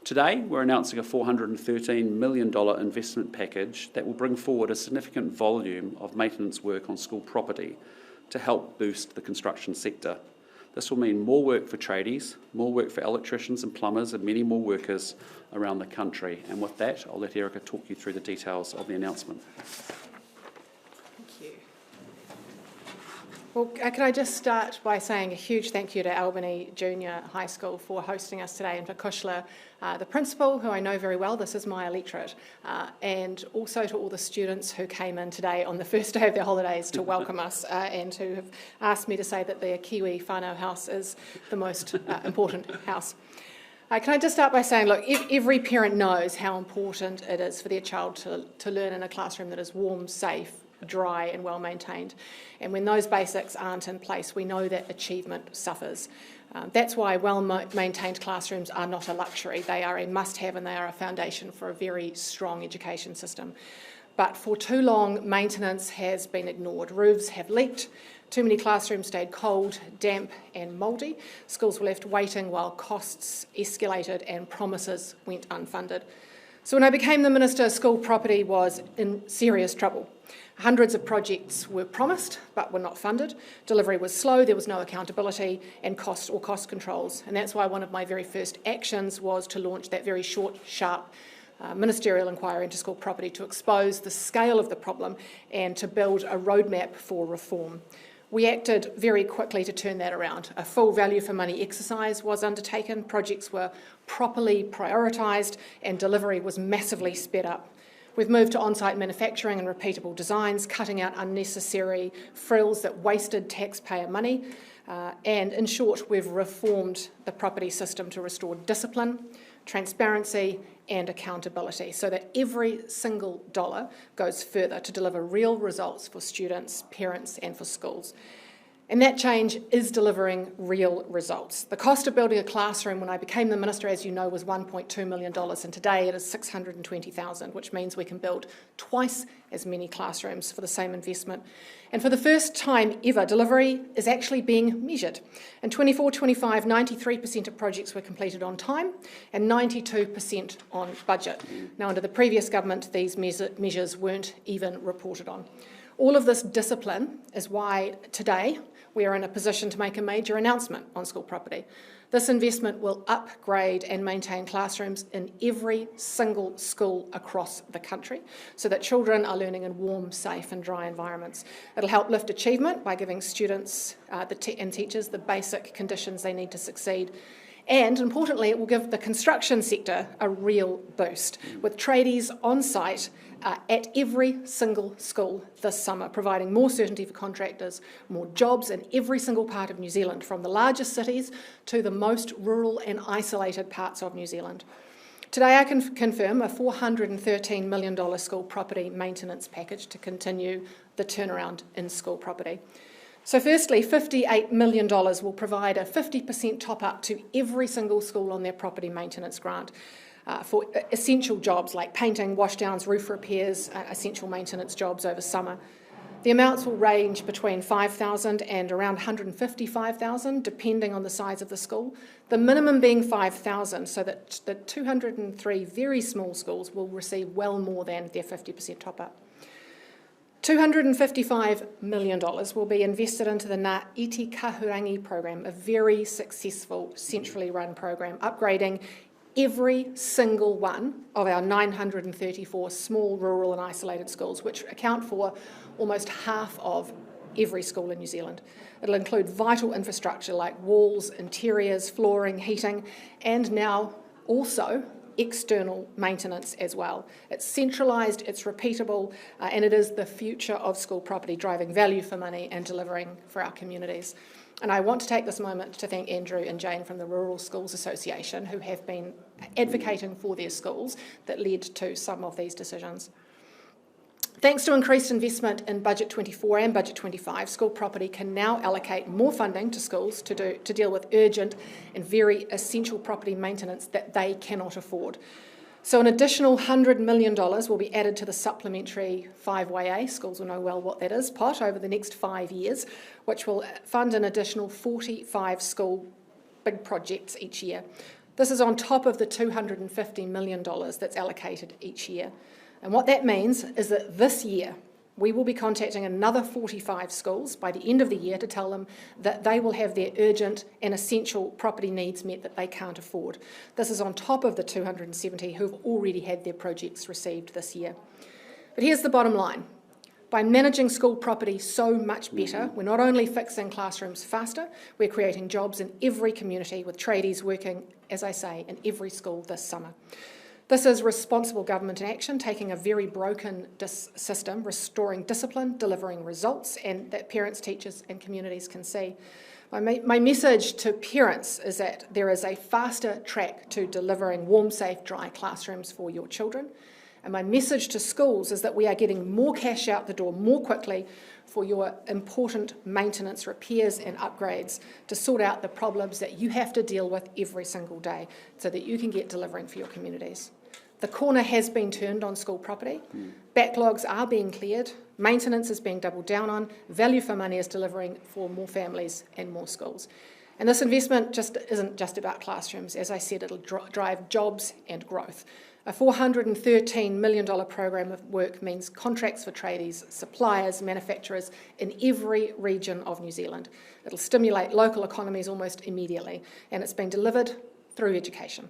Today, we're announcing a $413 million investment package that will bring forward a significant volume of maintenance work on school property to help boost the construction sector. This will mean more work for tradies, more work for electricians and plumbers, and many more workers around the country. And with that, I'll let Erica talk you through the details of the announcement. Thank you. Well, can I just start by saying a huge thank you to Albany Jr High School for hosting us today, and for Kushla, the principal, who I know very well. This is my electorate, and also to all the students who came in today on the first day of their holidays to welcome us, and who have asked me to say that their Kiwi whānau house is the most important house. Can I just start by saying, look, every parent knows how important it is for their child to learn in a classroom that is warm, safe, dry and well maintained. And when those basics aren't in place, we know that achievement suffers. That's why well-maintained classrooms are not a luxury. They are a must-have, and they are a foundation for a very strong education system. But for too long, maintenance has been ignored. Roofs have leaked, too many classrooms stayed cold, damp and mouldy. Schools were left waiting while costs escalated and promises went unfunded. So when I became the Minister, school property was in serious trouble. Hundreds of projects were promised but were not funded. Delivery was slow, there was no accountability and cost controls. And that's why one of my very first actions was to launch that very short, sharp ministerial inquiry into school property to expose the scale of the problem and to build a roadmap for reform. We acted very quickly to turn that around. A full value for money exercise was undertaken, projects were properly prioritised and delivery was massively sped up. We've moved to on-site manufacturing and repeatable designs, cutting out unnecessary frills that wasted taxpayer money. And in short, we've reformed the property system to restore discipline, transparency and accountability so that every single dollar goes further to deliver real results for students, parents and for schools. And that change is delivering real results. The cost of building a classroom when I became the Minister, as you know, was $1.2 million, and today it is $620,000, which means we can build twice as many classrooms for the same investment. And for the first time ever, delivery is actually being measured. In 24-25, 93% of projects were completed on time and 92% on budget. Now, under the previous government, these measures weren't even reported on. All of this discipline is why today we are in a position to make a major announcement on school property. This investment will upgrade and maintain classrooms in every single school across the country so that children are learning in warm, safe and dry environments. It'll help lift achievement by giving students and teachers the basic conditions they need to succeed. And importantly, it will give the construction sector a real boost, with tradies on site at every single school this summer, providing more certainty for contractors, more jobs in every single part of New Zealand, from the largest cities to the most rural and isolated parts of New Zealand. Today I can confirm a $413 million school property maintenance package to continue the turnaround in school property. So firstly, $58 million will provide a 50% top-up to every single school on their property maintenance grant for essential jobs like painting, washdowns, roof repairs, essential maintenance jobs over summer. The amounts will range between $5,000 and around $155,000, depending on the size of the school, the minimum being $5,000, so that the 203 very small schools will receive well more than their 50% top-up. $255 million will be invested into the Ngā Iti Kahurangi program, a very successful centrally run program, upgrading every single one of our 934 small, rural and isolated schools, which account for almost half of every school in New Zealand. It'll include vital infrastructure like walls, interiors, flooring, heating, and now also external maintenance as well. It's centralised, it's repeatable, and it is the future of school property, driving value for money and delivering for our communities. And I want to take this moment to thank Andrew and Jane from the Rural Schools Association, who have been advocating for their schools that led to some of these decisions. Thanks to increased investment in Budget 24 and Budget 25, school property can now allocate more funding to schools to deal with urgent and very essential property maintenance that they cannot afford. So an additional $100 million will be added to the supplementary 5YA, schools will know well what that is, pot over the next 5 years, which will fund an additional 45 school big projects each year. This is on top of the $250 million that's allocated each year. And what that means is that this year, we will be contacting another 45 schools by the end of the year to tell them that they will have their urgent and essential property needs met that they can't afford. This is on top of the 270 who've already had their projects received this year. But here's the bottom line. By managing school property so much better, we're not only fixing classrooms faster, we're creating jobs in every community with tradies working, as I say, in every school this summer. This is responsible government in action, taking a very broken system, restoring discipline, delivering results, and that parents, teachers and communities can see. My message to parents is that there is a faster track to delivering warm, safe, dry classrooms for your children. And my message to schools is that we are getting more cash out the door more quickly for your important maintenance, repairs and upgrades to sort out the problems that you have to deal with every single day so that you can get delivering for your communities. The corner has been turned on school property. Backlogs are being cleared. Maintenance is being doubled down on. Value for money is delivering for more families and more schools. And this investment just isn't just about classrooms. As I said, it'll drive jobs and growth. A $413 million program of work means contracts for tradies, suppliers, manufacturers in every region of New Zealand. It'll stimulate local economies almost immediately, and it's being delivered through education.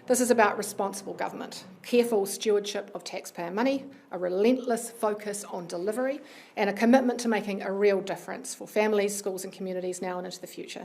This is about responsible government, careful stewardship of taxpayer money, a relentless focus on delivery, and a commitment to making a real difference for families, schools and communities now and into the future.